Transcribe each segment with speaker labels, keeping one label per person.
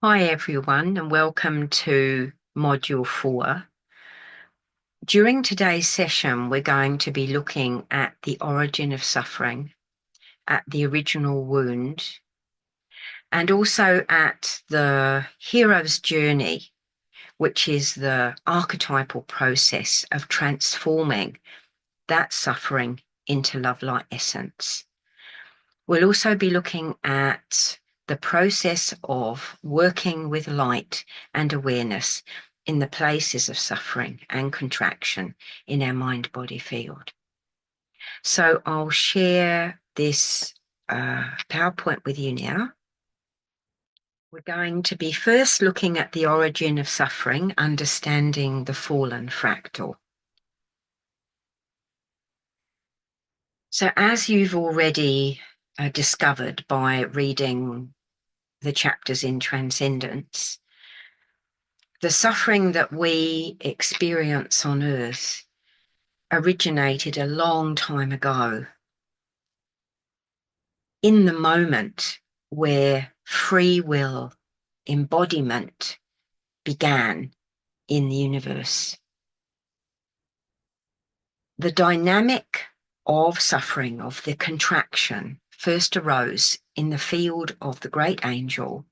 Speaker 1: Hi everyone, and welcome to Module 4. During today's session, we're going to be looking at the origin of suffering, at the original wound, and also at the hero's journey, which is the archetypal process of transforming that suffering into love-light essence. We'll also be looking at the process of working with light and awareness in the places of suffering and contraction in our mind-body field. So I'll share this PowerPoint with you now. We're going to be first looking at the origin of suffering, understanding the fallen fractal. So as you've already discovered by reading the chapters in Transcendence, the suffering that we experience on Earth originated a long time ago, in the moment where free will embodiment began in the universe. The dynamic of suffering, of the contraction, first arose in the field of the great angel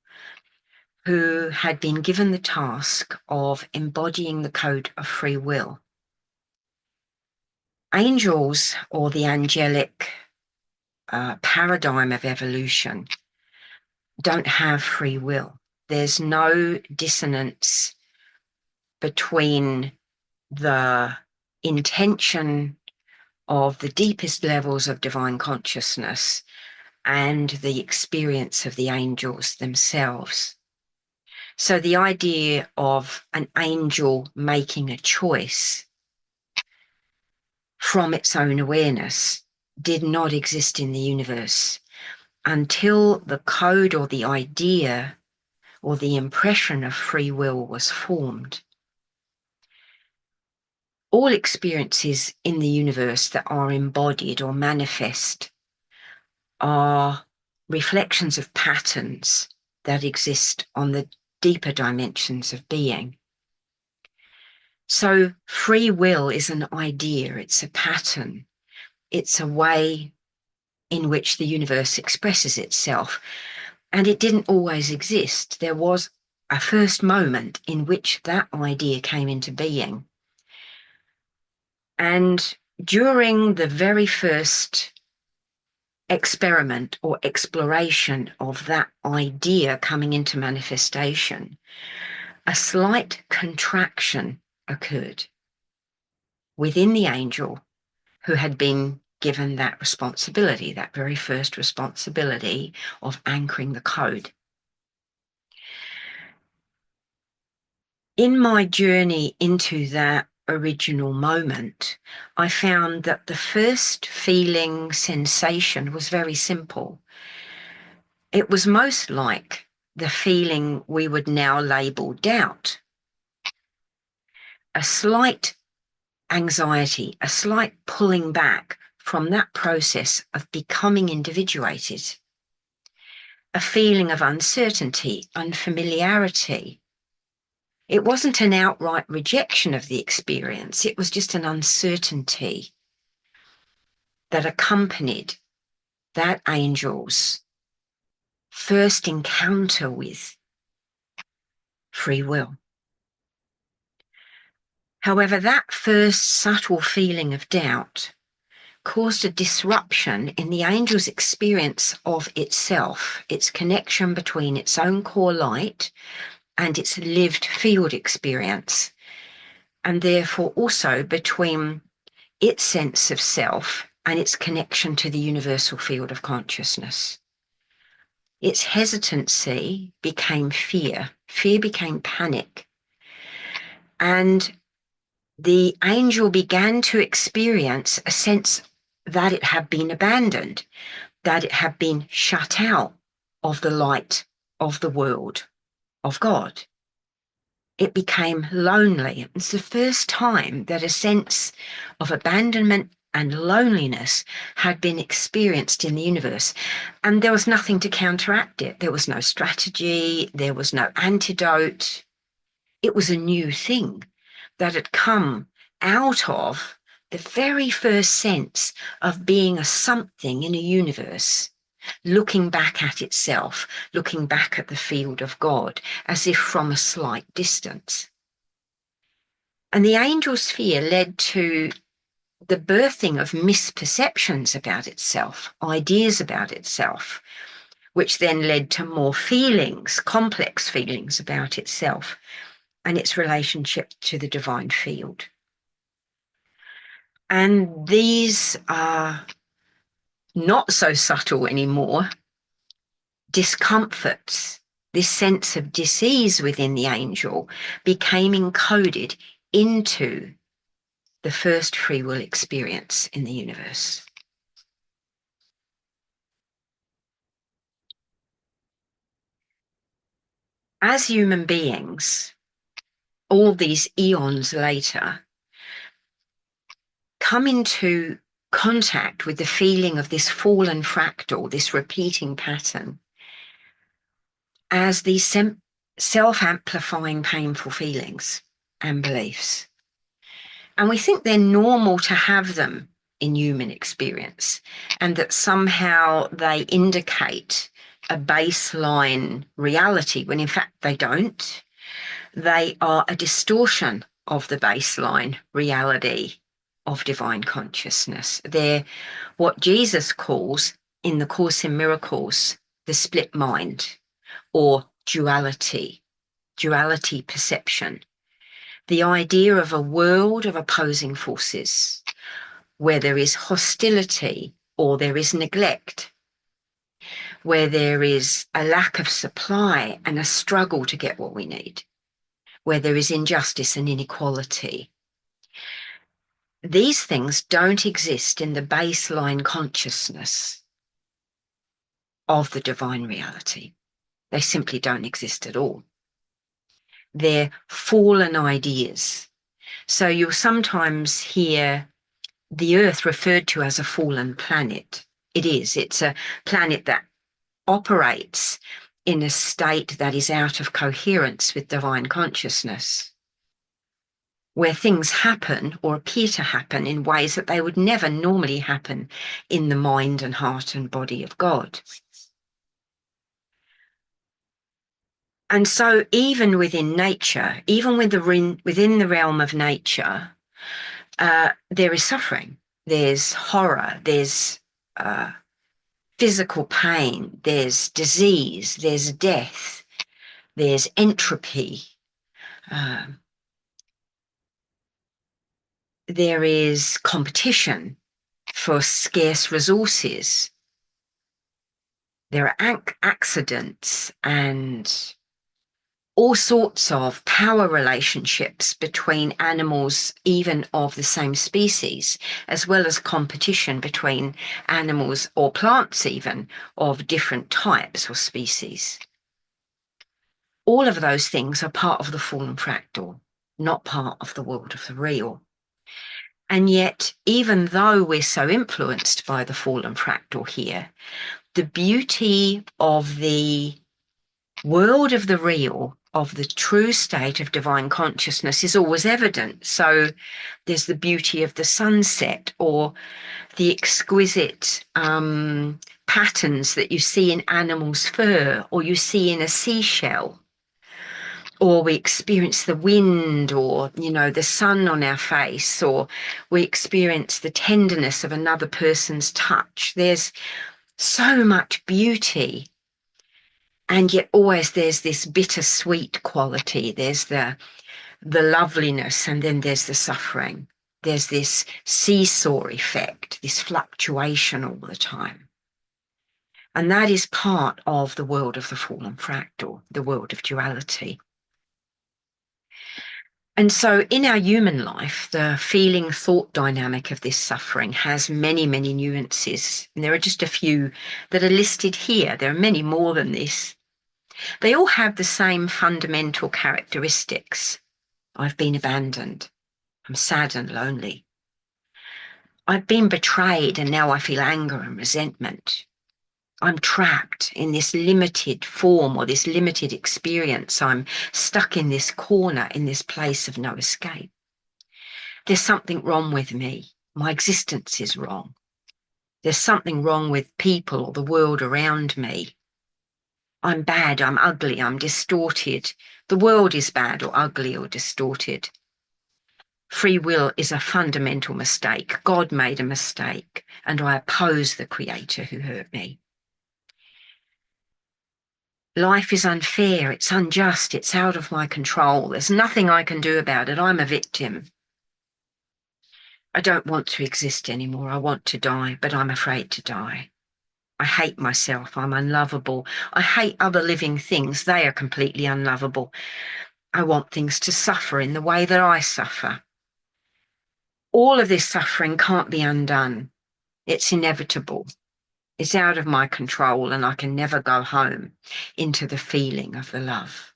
Speaker 1: who had been given the task of embodying the code of free will. Angels, or the angelic paradigm of evolution, don't have free will. There's no dissonance between the intention of the deepest levels of divine consciousness and the experience of the angels themselves. So the idea of an angel making a choice from its own awareness did not exist in the universe until the code or the idea or the impression of free will was formed. All experiences in the universe that are embodied or manifest are reflections of patterns that exist on the deeper dimensions of being. So free will is an idea, it's a pattern, it's a way in which the universe expresses itself. And it didn't always exist. There was a first moment in which that idea came into being. And during the very first experiment or exploration of that idea coming into manifestation, a slight contraction occurred within the angel who had been given that responsibility, that very first responsibility of anchoring the code. In my journey into that original moment, I found that the first feeling sensation was very simple. It was most like the feeling we would now label doubt. A slight anxiety, a slight pulling back from that process of becoming individuated. A feeling of uncertainty, unfamiliarity. It wasn't an outright rejection of the experience, it was just an uncertainty that accompanied that angel's first encounter with free will. However, that first subtle feeling of doubt caused a disruption in the angel's experience of itself, its connection between its own core light and its lived field experience, and therefore also between its sense of self and its connection to the universal field of consciousness. Its hesitancy became fear. Fear became panic. And the angel began to experience a sense that it had been abandoned, that it had been shut out of the light of the world of God. It became lonely. It's the first time that a sense of abandonment and loneliness had been experienced in the universe, and there was nothing to counteract it. There was no strategy, there was no antidote. It was a new thing that had come out of the very first sense of being a something in a universe, looking back at itself, looking back at the field of God, as if from a slight distance. And the angel sphere led to the birthing of misperceptions about itself, ideas about itself, which then led to more feelings, complex feelings about itself and its relationship to the divine field. And these are not so subtle anymore. Discomforts, this sense of dis-ease within the angel, became encoded into the first free will experience in the universe. As human beings, all these eons later, come into contact with the feeling of this fallen fractal, this repeating pattern, as these self-amplifying painful feelings and beliefs. And we think they're normal to have them in human experience, and that somehow they indicate a baseline reality, when in fact they don't. They are a distortion of the baseline reality of divine consciousness. They're what Jesus calls in the Course in Miracles the split mind, or duality perception. The idea of a world of opposing forces where there is hostility or there is neglect, where there is a lack of supply and a struggle to get what we need, where there is injustice and inequality. These things don't exist in the baseline consciousness of the divine reality. They simply don't exist at all. They're fallen ideas. So you'll sometimes hear the Earth referred to as a fallen planet. It is. It's a planet that operates in a state that is out of coherence with divine consciousness, where things happen or appear to happen in ways that they would never normally happen in the mind and heart and body of God. And so even within nature, even within the realm of nature, there is suffering, there's horror, there's physical pain, there's disease, there's death, there's entropy, there is competition for scarce resources, there are accidents and all sorts of power relationships between animals, even of the same species, as well as competition between animals or plants, even of different types or species. All of those things are part of the fallen fractal, not part of the world of the real. And yet, even though we're so influenced by the fallen fractal here, the beauty of the world of the real, of the true state of divine consciousness, is always evident. So there's the beauty of the sunset, or the exquisite patterns that you see in animals' fur, or you see in a seashell, or we experience the wind, or the sun on our face, or we experience the tenderness of another person's touch. There's so much beauty. And yet always there's this bittersweet quality. There's the loveliness, and then there's the suffering. There's this seesaw effect, this fluctuation all the time. And that is part of the world of the fallen fractal, the world of duality. And so in our human life, the feeling thought dynamic of this suffering has many, many nuances. And there are just a few that are listed here. There are many more than this. They all have the same fundamental characteristics. I've been abandoned. I'm sad and lonely. I've been betrayed and now I feel anger and resentment. I'm trapped in this limited form or this limited experience. I'm stuck in this corner, in this place of no escape. There's something wrong with me. My existence is wrong. There's something wrong with people or the world around me. I'm bad, I'm ugly, I'm distorted. The world is bad or ugly or distorted. Free will is a fundamental mistake. God made a mistake, and I oppose the Creator who hurt me. Life is unfair, it's unjust, it's out of my control. There's nothing I can do about it. I'm a victim. I don't want to exist anymore. I want to die, but I'm afraid to die. I hate myself. I'm unlovable. I hate other living things. They are completely unlovable. I want things to suffer in the way that I suffer. All of this suffering can't be undone. It's inevitable. It's out of my control, and I can never go home into the feeling of the love.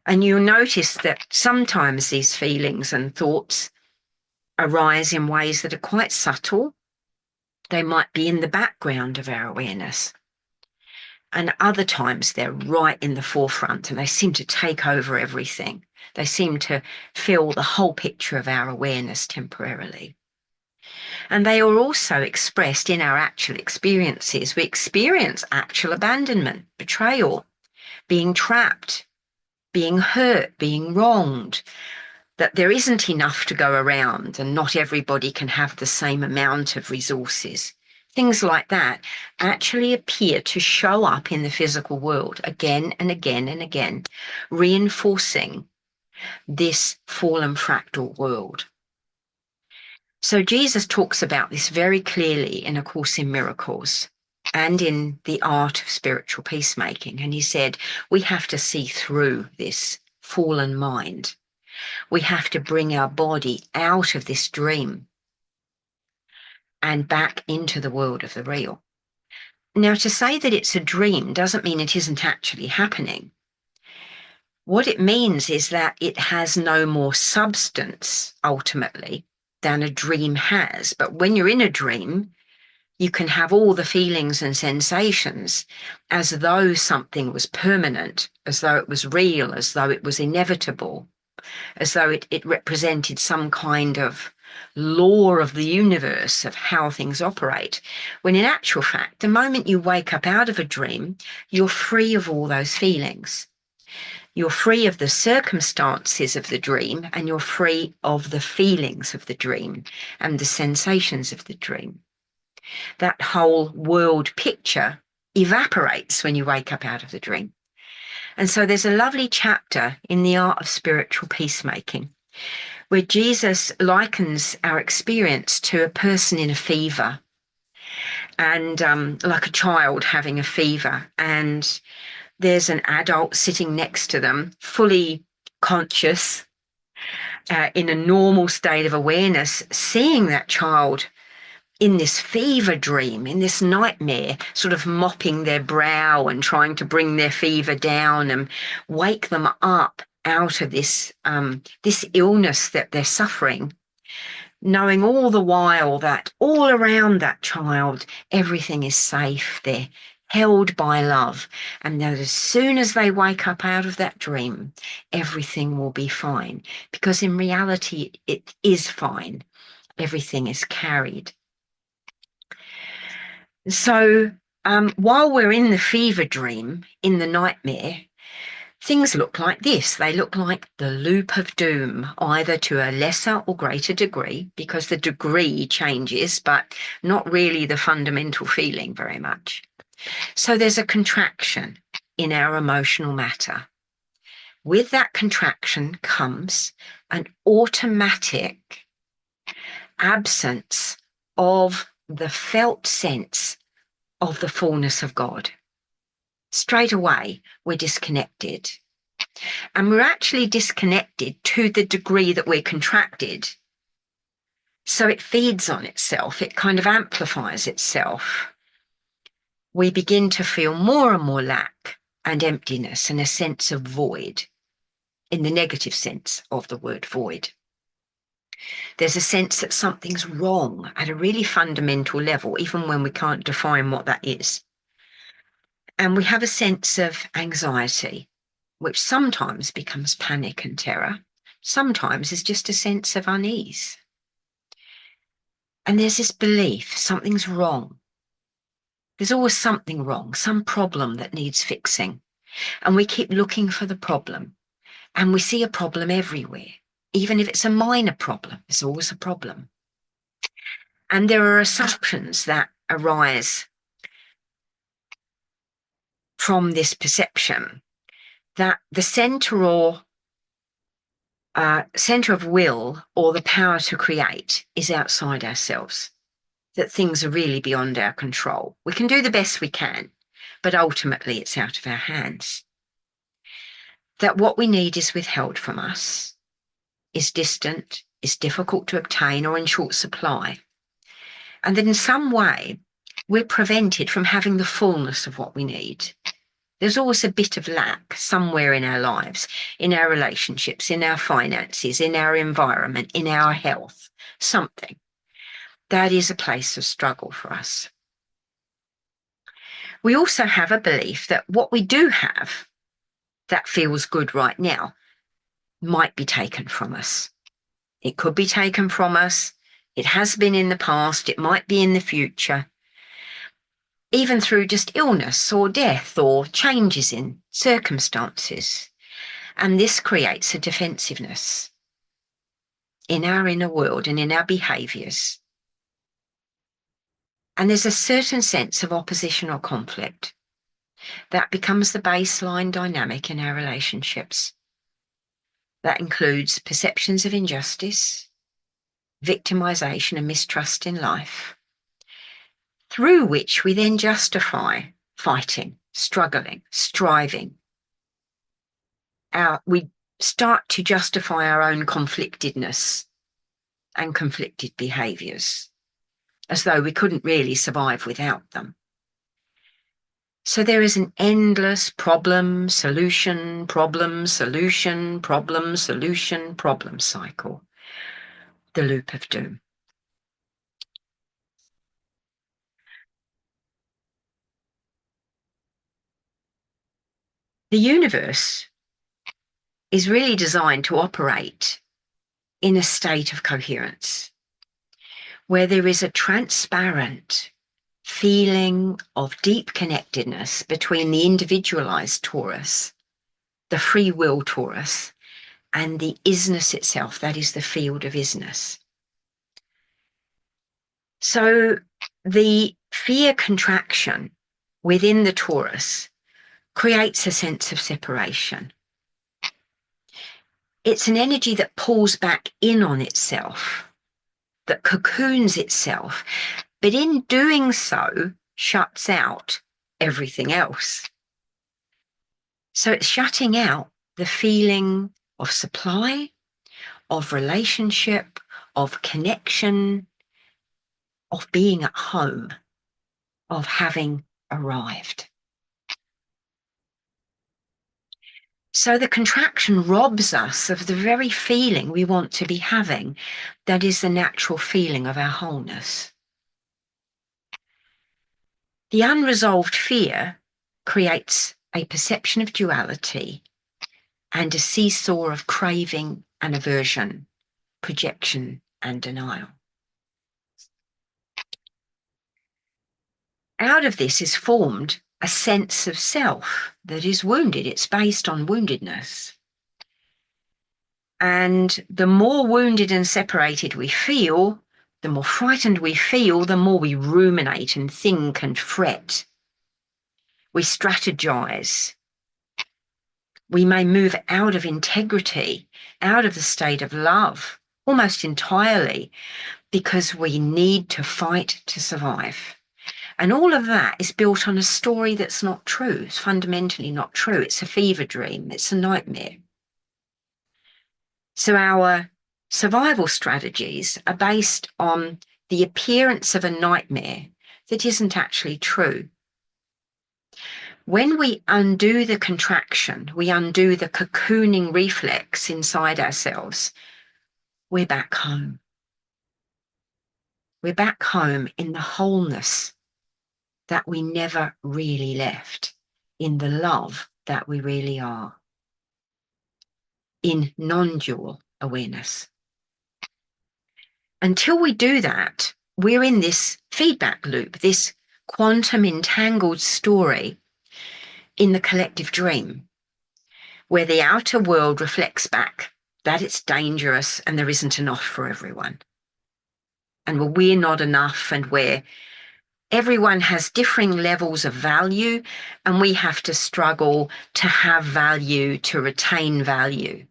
Speaker 1: And you'll notice that sometimes these feelings and thoughts arise in ways that are quite subtle. They might be in the background of our awareness. And other times they're right in the forefront and they seem to take over everything. They seem to fill the whole picture of our awareness temporarily. And they are also expressed in our actual experiences. We experience actual abandonment, betrayal, being trapped, being hurt, being wronged, that there isn't enough to go around and not everybody can have the same amount of resources. Things like that actually appear to show up in the physical world again and again and again, reinforcing this fallen fractal world. So Jesus talks about this very clearly in A Course in Miracles and in The Art of Spiritual Peacemaking. And he said, we have to see through this fallen mind. We have to bring our body out of this dream and back into the world of the real. Now, to say that it's a dream doesn't mean it isn't actually happening. What it means is that it has no more substance, ultimately, than a dream has. But when you're in a dream, you can have all the feelings and sensations as though something was permanent, as though it was real, as though it was inevitable, as though it represented some kind of law of the universe of how things operate, when in actual fact, the moment you wake up out of a dream, you're free of all those feelings. You're free of the circumstances of the dream, and you're free of the feelings of the dream and the sensations of the dream. That whole world picture evaporates when you wake up out of the dream. And so there's a lovely chapter in The Art of Spiritual Peacemaking where Jesus likens our experience to a person in a fever and like a child having a fever. And there's an adult sitting next to them, fully conscious, in a normal state of awareness, seeing that child in this fever dream, in this nightmare, sort of mopping their brow and trying to bring their fever down and wake them up out of this illness that they're suffering, knowing all the while that all around that child, everything is safe. They're held by love, and that as soon as they wake up out of that dream, everything will be fine, because in reality, it is fine. Everything is carried. So while we're in the fever dream, in the nightmare, things look like this. They look like the loop of doom, either to a lesser or greater degree, because the degree changes, but not really the fundamental feeling very much. So there's a contraction in our emotional matter. With that contraction comes an automatic absence of the felt sense of the fullness of God. Straight away, we're disconnected. And we're actually disconnected to the degree that we're contracted. So it feeds on itself. It kind of amplifies itself. We begin to feel more and more lack and emptiness and a sense of void, in the negative sense of the word void. There's a sense that something's wrong at a really fundamental level, even when we can't define what that is. And we have a sense of anxiety, which sometimes becomes panic and terror. Sometimes is just a sense of unease. And there's this belief something's wrong. There's always something wrong, some problem that needs fixing. And we keep looking for the problem. And we see a problem everywhere. Even if it's a minor problem, there's always a problem. And there are assumptions that arise from this perception that the center of will or the power to create is outside ourselves, that things are really beyond our control. We can do the best we can, but ultimately it's out of our hands. That what we need is withheld from us, is distant, is difficult to obtain or in short supply. And that in some way, we're prevented from having the fullness of what we need. There's always a bit of lack somewhere in our lives, in our relationships, in our finances, in our environment, in our health, something. That is a place of struggle for us. We also have a belief that what we do have that feels good right now might be taken from us. It could be taken from us. It has been in the past. It might be in the future. Even through just illness or death or changes in circumstances. And this creates a defensiveness in our inner world and in our behaviours. And there's a certain sense of opposition or conflict that becomes the baseline dynamic in our relationships. That includes perceptions of injustice, victimisation and mistrust in life, through which we then justify fighting, struggling, striving. We start to justify our own conflictedness and conflicted behaviours, as though we couldn't really survive without them. So there is an endless problem, solution, problem, solution, problem, solution, problem cycle, the loop of doom. The universe is really designed to operate in a state of coherence, where there is a transparent feeling of deep connectedness between the individualized torus, the free will torus, and the isness itself, that is the field of isness. So the fear contraction within the torus creates a sense of separation. It's an energy that pulls back in on itself, that cocoons itself, but in doing so, shuts out everything else. So it's shutting out the feeling of supply, of relationship, of connection, of being at home, of having arrived. So the contraction robs us of the very feeling we want to be having, that is the natural feeling of our wholeness. The unresolved fear creates a perception of duality and a seesaw of craving and aversion, projection and denial. Out of this is formed a sense of self that is wounded. It's based on woundedness. And the more wounded and separated we feel, the more frightened we feel, the more we ruminate and think and fret. We strategize. We may move out of integrity, out of the state of love, almost entirely, because we need to fight to survive. And all of that is built on a story that's not true. It's fundamentally not true. It's a fever dream. It's a nightmare. So our survival strategies are based on the appearance of a nightmare that isn't actually true. When we undo the contraction, we undo the cocooning reflex inside ourselves, we're back home. We're back home in the wholeness that we never really left, in the love that we really are, in non-dual awareness. Until we do that, we're in this feedback loop, this quantum entangled story in the collective dream, where the outer world reflects back that it's dangerous and there isn't enough for everyone. And we're not enough, and where everyone has differing levels of value, and we have to struggle to have value, to retain value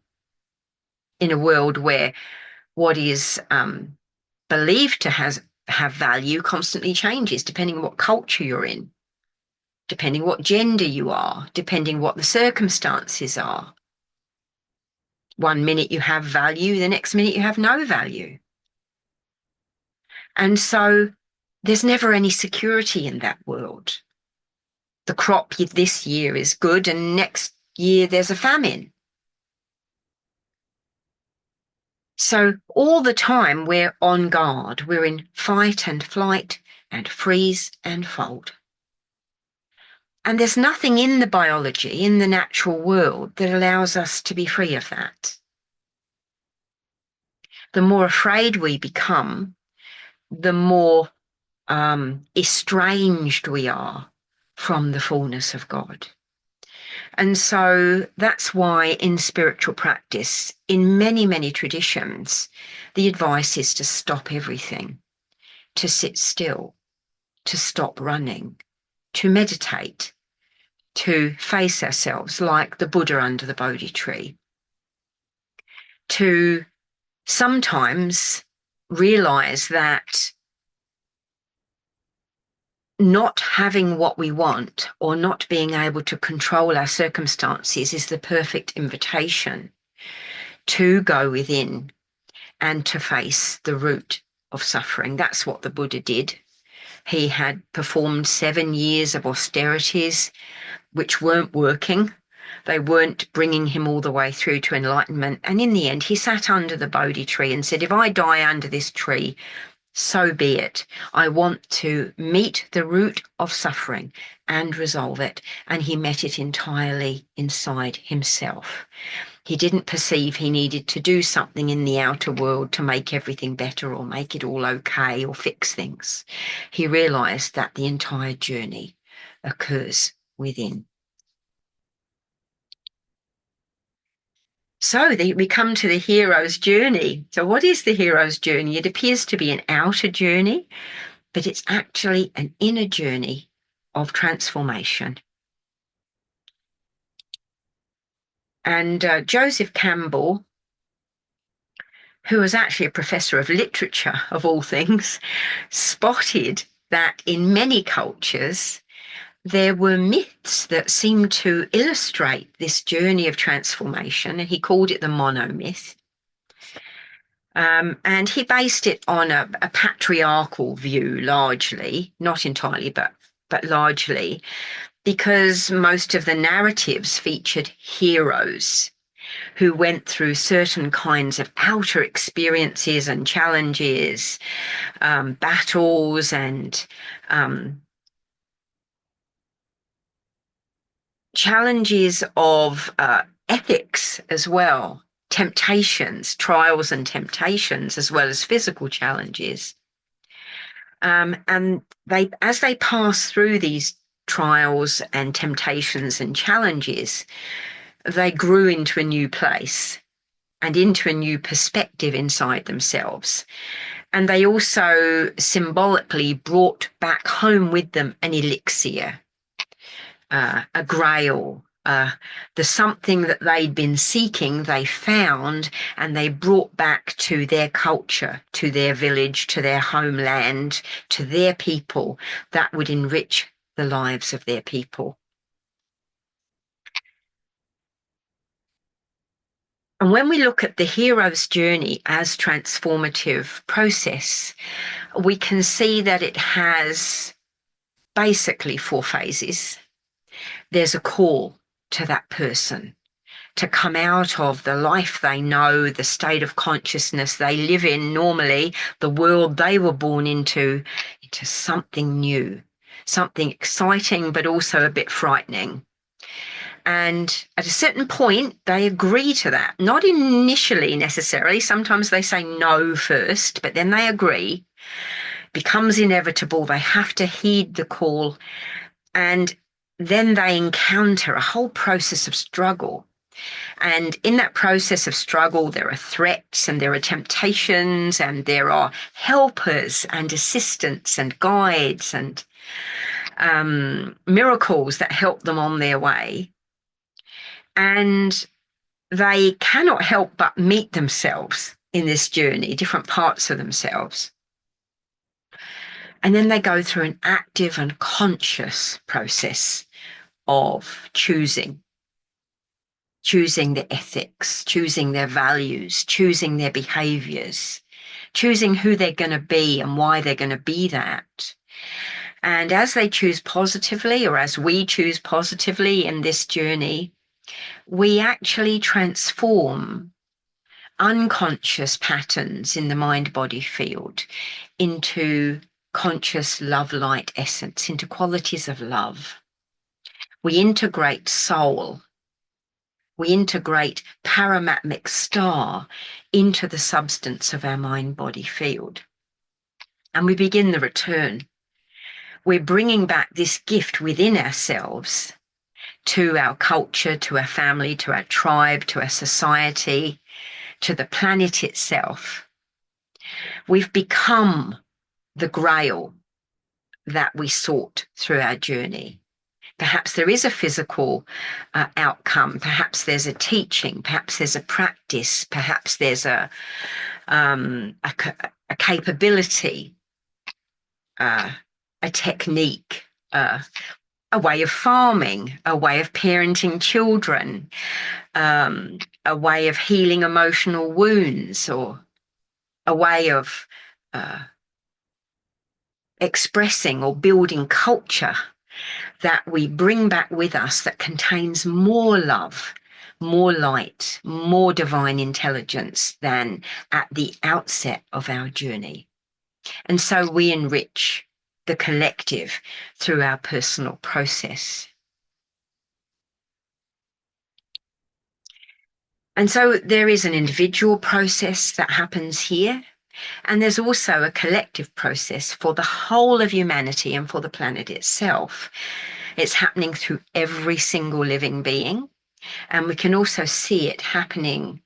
Speaker 1: in a world where what is believed to have value constantly changes depending on what culture you're in, depending what gender you are, depending what the circumstances are. One minute you have value, the next minute you have no value. And so there's never any security in that world. The crop this year is good and next year there's a famine. So all the time we're on guard. We're in fight and flight and freeze and fold. And there's nothing in the biology, in the natural world, that allows us to be free of that. The more afraid we become, the more estranged we are from the fullness of God. And so that's why in spiritual practice, in many, many traditions, the advice is to stop everything, to sit still, to stop running, to meditate, to face ourselves like the Buddha under the Bodhi tree, to sometimes realize that not having what we want or not being able to control our circumstances is the perfect invitation to go within and to face the root of suffering. That's what the Buddha did. He had performed 7 years of austerities which weren't working. They weren't bringing him all the way through to enlightenment. And in the end, he sat under the Bodhi tree and said, if I die under this tree, so be it. I want to meet the root of suffering and resolve it. And he met it entirely inside himself. He didn't perceive he needed to do something in the outer world to make everything better or make it all okay or fix things. He realized that the entire journey occurs within. So we come to the hero's journey. So what is the hero's journey? It appears to be an outer journey, but it's actually an inner journey of transformation. And Joseph Campbell, who was actually a professor of literature, of all things, spotted that in many cultures, there were myths that seemed to illustrate this journey of transformation, and he called it the monomyth. And he based it on a patriarchal view, largely, not entirely, but largely, because most of the narratives featured heroes who went through certain kinds of outer experiences and challenges, battles and challenges of ethics as well, temptations, trials and temptations, as well as physical challenges. And as they pass through these trials and temptations and challenges, they grew into a new place and into a new perspective inside themselves. And they also symbolically brought back home with them an elixir, a grail, the something that they'd been seeking, they found, and they brought back to their culture, to their village, to their homeland, to their people, that would enrich the lives of their people. And when we look at the hero's journey as transformative process, we can see that it has basically 4 phases. There's a call to that person, to come out of the life they know, the state of consciousness they live in normally, the world they were born into something new, something exciting, but also a bit frightening. And at a certain point, they agree to that. Not initially necessarily. Sometimes they say no first, but then they agree. Becomes inevitable. They have to heed the call. And then they encounter a whole process of struggle. And in that process of struggle, there are threats and there are temptations and there are helpers and assistants and guides and miracles that help them on their way. And they cannot help but meet themselves in this journey, different parts of themselves. And then they go through an active and conscious process of choosing their ethics, choosing their values, choosing their behaviors, choosing who they're going to be and why they're going to be that. And as they choose positively, or as we choose positively in this journey, we actually transform unconscious patterns in the mind-body field into conscious love light essence, into qualities of love. We integrate soul. We integrate paramatmic star into the substance of our mind-body field. And we begin the return. We're bringing back this gift within ourselves to our culture, to our family, to our tribe, to our society, to the planet itself. We've become the grail that we sought through our journey. Perhaps there is a physical outcome. Perhaps there's a teaching. Perhaps there's a practice. Perhaps there's a capability, a technique, a way of farming, a way of parenting children, a way of healing emotional wounds, or a way of expressing or building culture that we bring back with us that contains more love, more light, more divine intelligence than at the outset of our journey. And so we enrich the collective through our personal process. And so there is an individual process that happens here, and there's also a collective process for the whole of humanity and for the planet itself. It's happening through every single living being, and we can also see it happening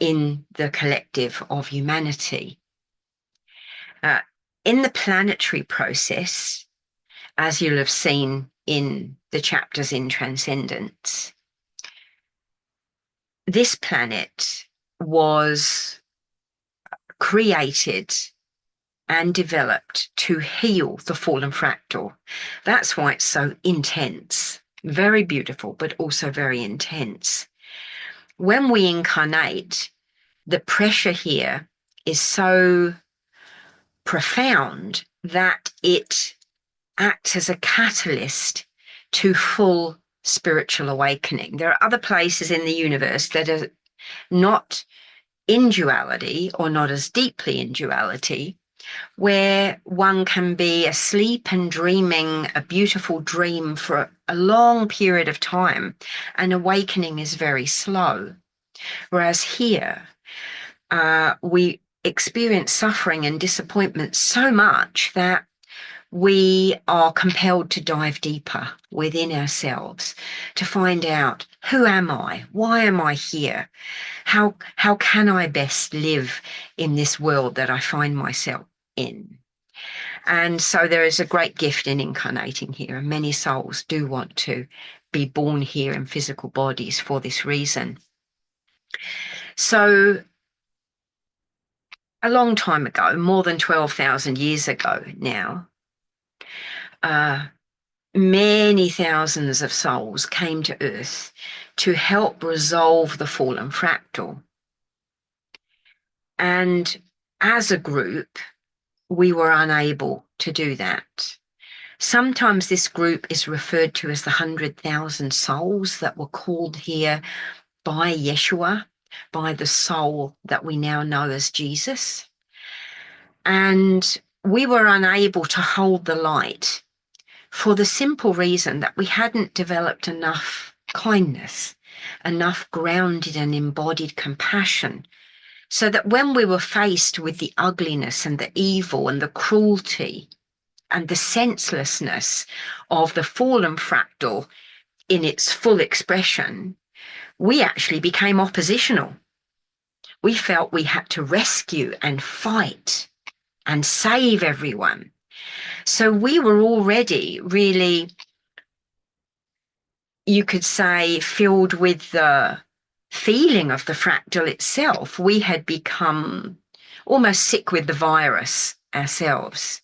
Speaker 1: in the collective of humanity. In the planetary process, as you'll have seen in the chapters in Transcendence, this planet was created and developed to heal the fallen fractal. That's why it's so intense, very beautiful, but also very intense. When we incarnate, the pressure here is so profound that it acts as a catalyst to full spiritual awakening. There are other places in the universe that are not in duality or not as deeply in duality, where one can be asleep and dreaming a beautiful dream for a long period of time, and awakening is very slow. Whereas here, we experience suffering and disappointment so much that we are compelled to dive deeper within ourselves to find out, who am I? Why am I here? How can I best live in this world that I find myself in? And so there is a great gift in incarnating here, and many souls do want to be born here in physical bodies for this reason. So a long time ago, more than 12,000 years ago now, many thousands of souls came to Earth to help resolve the fallen fractal. And as a group, we were unable to do that. Sometimes this group is referred to as the 100,000 souls that were called here by Yeshua, by the soul that we now know as Jesus. And we were unable to hold the light for the simple reason that we hadn't developed enough kindness, enough grounded and embodied compassion, so that when we were faced with the ugliness and the evil and the cruelty and the senselessness of the fallen fractal in its full expression, we actually became oppositional. We felt we had to rescue and fight and save everyone. So we were already really, you could say, filled with the feeling of the fractal itself. We had become almost sick with the virus ourselves.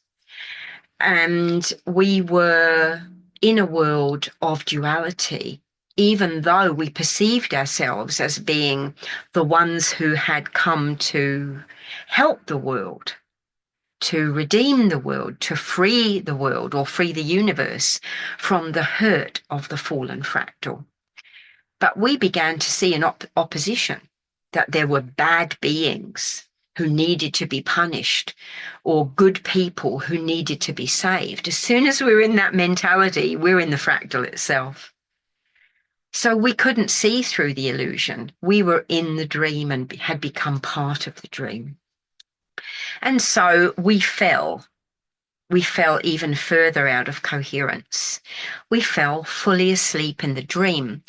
Speaker 1: And we were in a world of duality, even though we perceived ourselves as being the ones who had come to help the world, to redeem the world, to free the world or free the universe from the hurt of the fallen fractal. But we began to see an opposition, that there were bad beings who needed to be punished or good people who needed to be saved. As soon as we're in that mentality, we're in the fractal itself. So we couldn't see through the illusion. We were in the dream and had become part of the dream. And so we fell. We fell even further out of coherence. We fell fully asleep in the dream,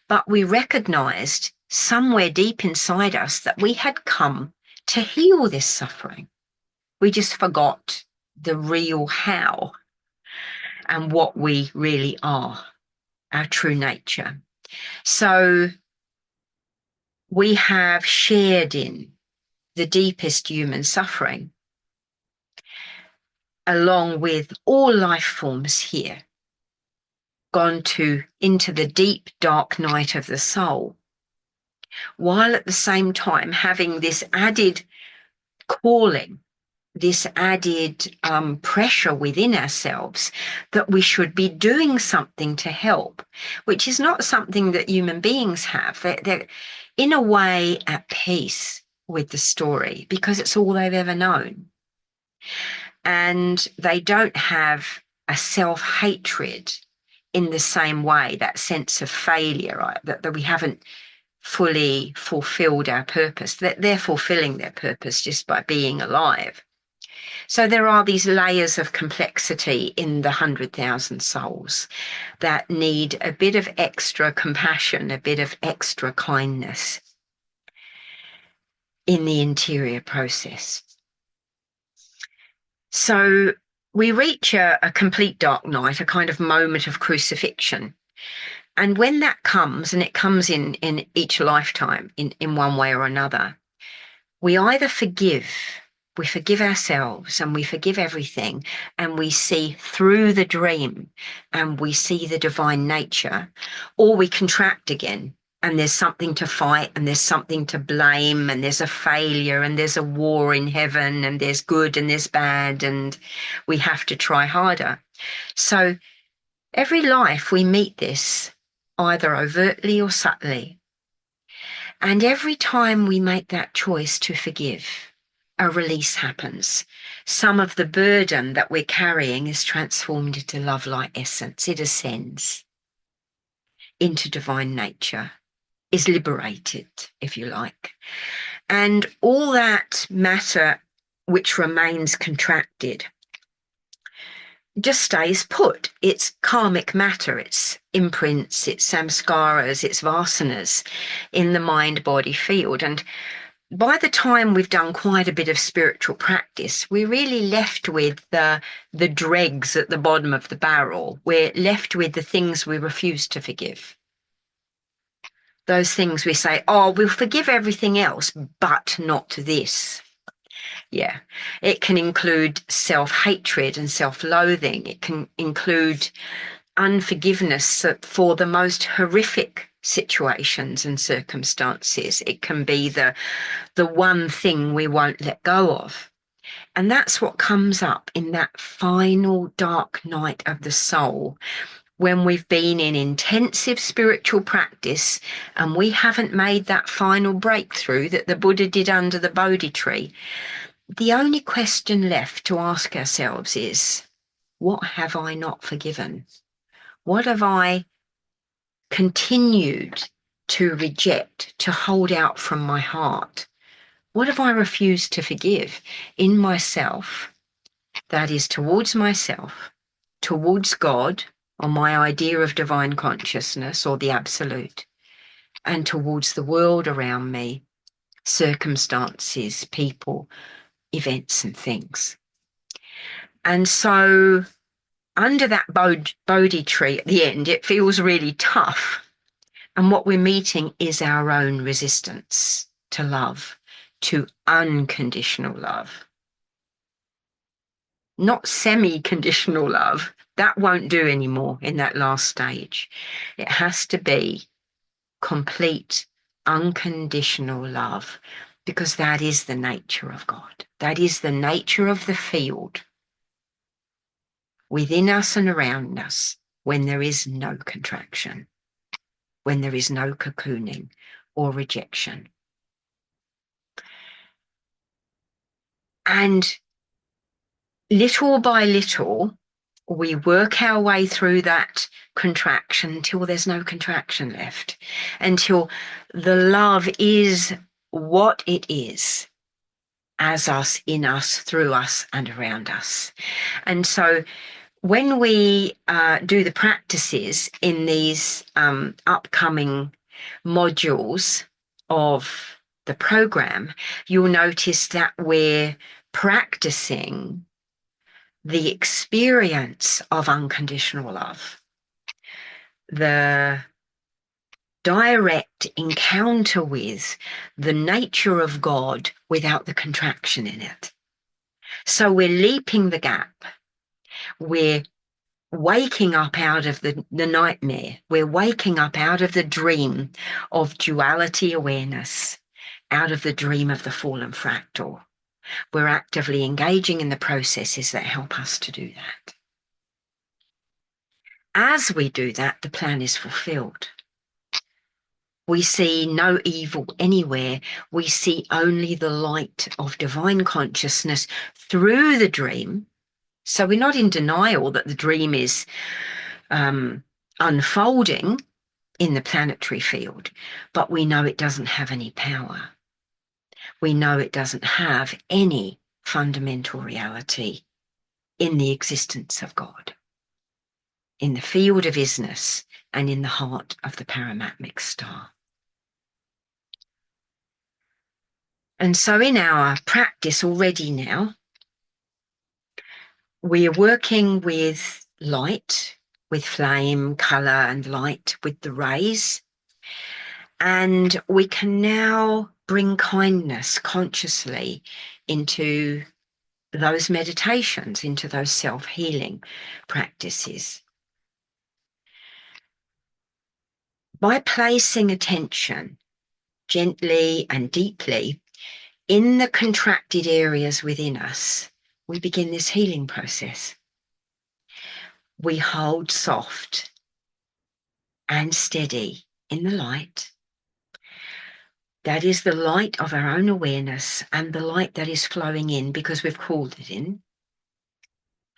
Speaker 1: but we recognized somewhere deep inside us that we had come to heal this suffering. We just forgot the real how and what we really are, our true nature. So we have shared in the deepest human suffering, along with all life forms here, gone into the deep, dark night of the soul, while at the same time having this added calling, this added pressure within ourselves that we should be doing something to help, which is not something that human beings have. They're in a way at peace with the story because it's all they've ever known. And they don't have a self-hatred in the same way, that sense of failure, right? That we haven't fully fulfilled our purpose. That they're fulfilling their purpose just by being alive. So there are these layers of complexity in the 100,000 souls that need a bit of extra compassion, a bit of extra kindness in the interior process. So we reach a complete dark night, a kind of moment of crucifixion. And when that comes, and it comes in each lifetime in one way or another, we either we forgive ourselves and we forgive everything, and we see through the dream and we see the divine nature, or we contract again and there's something to fight and there's something to blame and there's a failure and there's a war in heaven and there's good and there's bad and we have to try harder. So every life we meet this, either overtly or subtly. And every time we make that choice to forgive, a release happens. Some of the burden that we're carrying is transformed into love light essence. It ascends into divine nature, is liberated, if you like. And all that matter which remains contracted just stays put. It's karmic matter, it's imprints, it's samskaras, it's vasanas in the mind-body field. And by the time we've done quite a bit of spiritual practice, we're really left with the dregs at the bottom of the barrel. We're left with the things we refuse to forgive. Those things we say, oh, we'll forgive everything else, but not this. Yeah, it can include self-hatred and self-loathing. It can include unforgiveness for the most horrific situations and circumstances. It can be the one thing we won't let go of. And that's what comes up in that final dark night of the soul, when we've been in intensive spiritual practice and we haven't made that final breakthrough that the Buddha did under the Bodhi tree, the only question left to ask ourselves is, what have I not forgiven? What have I continued to reject, to hold out from my heart? What have I refused to forgive in myself? That is towards myself, towards God, or my idea of divine consciousness or the absolute, and towards the world around me, circumstances, people, events and things. And so under that Bodhi tree at the end, it feels really tough. And what we're meeting is our own resistance to love, to unconditional love. Not semi-conditional love. That won't do anymore in that last stage. It has to be complete, unconditional love, because that is the nature of God. That is the nature of the field within us and around us when there is no contraction, when there is no cocooning or rejection. And little by little, we work our way through that contraction until there's no contraction left, until the love is what it is, as us, in us, through us, and around us. And so when we do the practices in these upcoming modules of the program, you'll notice that we're practicing the experience of unconditional love, the direct encounter with the nature of God without the contraction in it. So we're leaping the gap. We're waking up out of the nightmare. We're waking up out of the dream of duality awareness, out of the dream of the fallen fractal. We're actively engaging in the processes that help us to do that. As we do that, the plan is fulfilled. We see no evil anywhere. We see only the light of divine consciousness through the dream. So we're not in denial that the dream is unfolding in the planetary field, but we know it doesn't have any power. We know it doesn't have any fundamental reality in the existence of God, in the field of isness, and in the heart of the paramatmic star. And so in our practice already now, we are working with light, with flame, colour and light, with the rays. And we can now bring kindness consciously into those meditations, into those self-healing practices. By placing attention gently and deeply in the contracted areas within us, we begin this healing process. We hold soft and steady in the light. That is the light of our own awareness and the light that is flowing in because we've called it in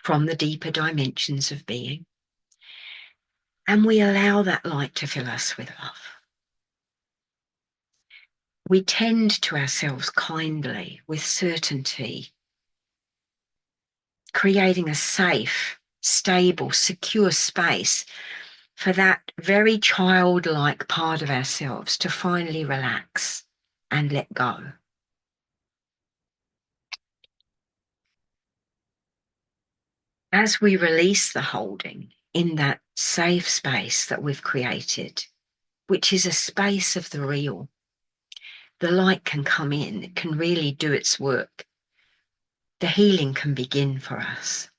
Speaker 1: from the deeper dimensions of being. And we allow that light to fill us with love. We tend to ourselves kindly, with certainty, creating a safe, stable, secure space for that very childlike part of ourselves to finally relax and let go. As we release the holding in that safe space that we've created, which is a space of the real, the light can come in, it can really do its work. The healing can begin for us.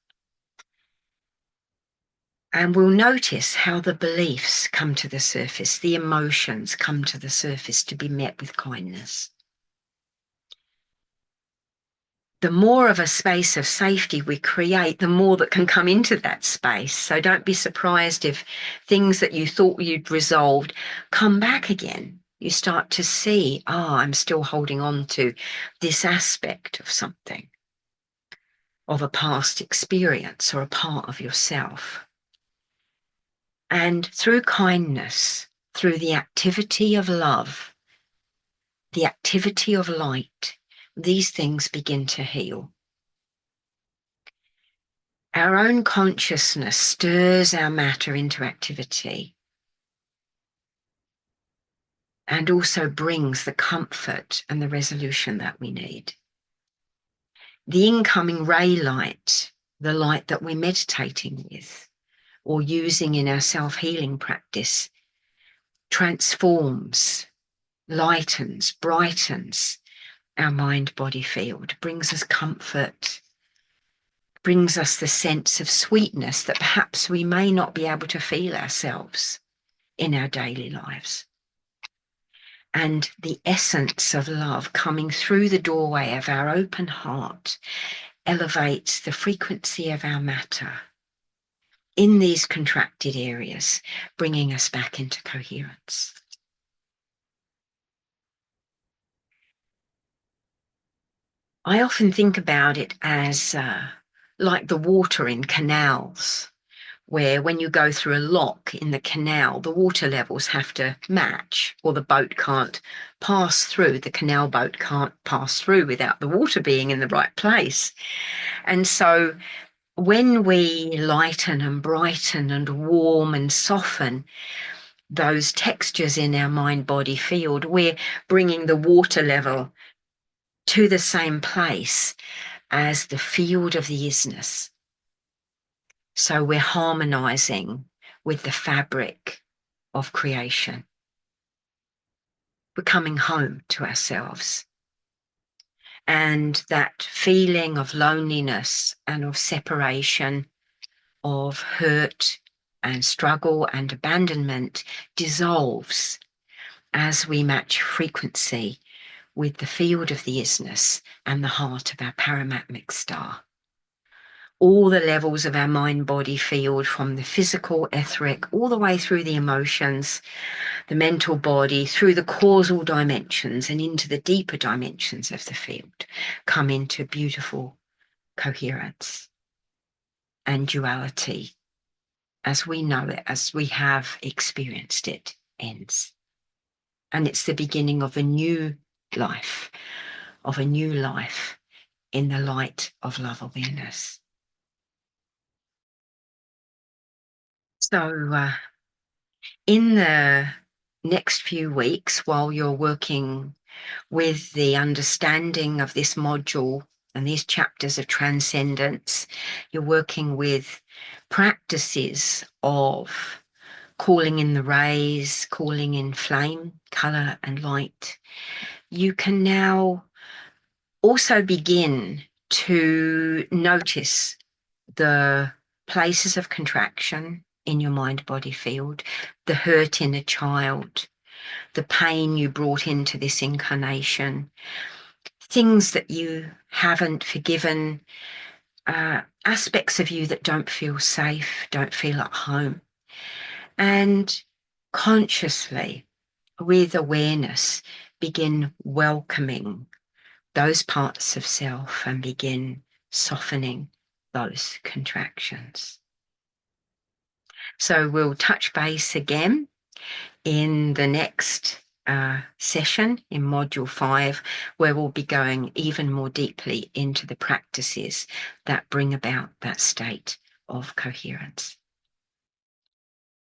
Speaker 1: And we'll notice how the beliefs come to the surface, the emotions come to the surface to be met with kindness. the more of a space of safety we create, the more that can come into that space. So don't be surprised if things that you thought you'd resolved come back again. You start to see, I'm still holding on to this aspect of something, of a past experience or a part of yourself. And through kindness, through the activity of love, the activity of light, these things begin to heal. Our own consciousness stirs our matter into activity and also brings the comfort and the resolution that we need. The incoming ray light, the light that we're meditating with or using in our self-healing practice, transforms, lightens, brightens our mind-body field, brings us comfort, brings us the sense of sweetness that perhaps we may not be able to feel ourselves in our daily lives. And the essence of love coming through the doorway of our open heart elevates the frequency of our matter in these contracted areas, bringing us back into coherence. I often think about it as like the water in canals, where when you go through a lock in the canal, the water levels have to match or the boat can't pass through. The canal boat can't pass through without the water being in the right place. And so when we lighten and brighten and warm and soften those textures in our mind-body field, we're bringing the water level to the same place as the field of the isness. So we're harmonizing with the fabric of creation. We're coming home to ourselves. And that feeling of loneliness and of separation, of hurt and struggle and abandonment dissolves as we match frequency with the field of the isness and the heart of our paramatmic star. All the levels of our mind-body field, from the physical, etheric, all the way through the emotions, the mental body, through the causal dimensions and into the deeper dimensions of the field, come into beautiful coherence and duality as we know it, as we have experienced it, ends. And it's the beginning of a new life, in the light of love awareness. So in the next few weeks, while you're working with the understanding of this module and these chapters of transcendence, you're working with practices of calling in the rays, calling in flame, color and light. You can now also begin to notice the places of contraction in your mind-body field, the hurt in a child, the pain you brought into this incarnation, things that you haven't forgiven, aspects of you that don't feel safe, don't feel at home. And consciously, with awareness, begin welcoming those parts of self and begin softening those contractions. So we'll touch base again in the next session in Module 5, where we'll be going even more deeply into the practices that bring about that state of coherence.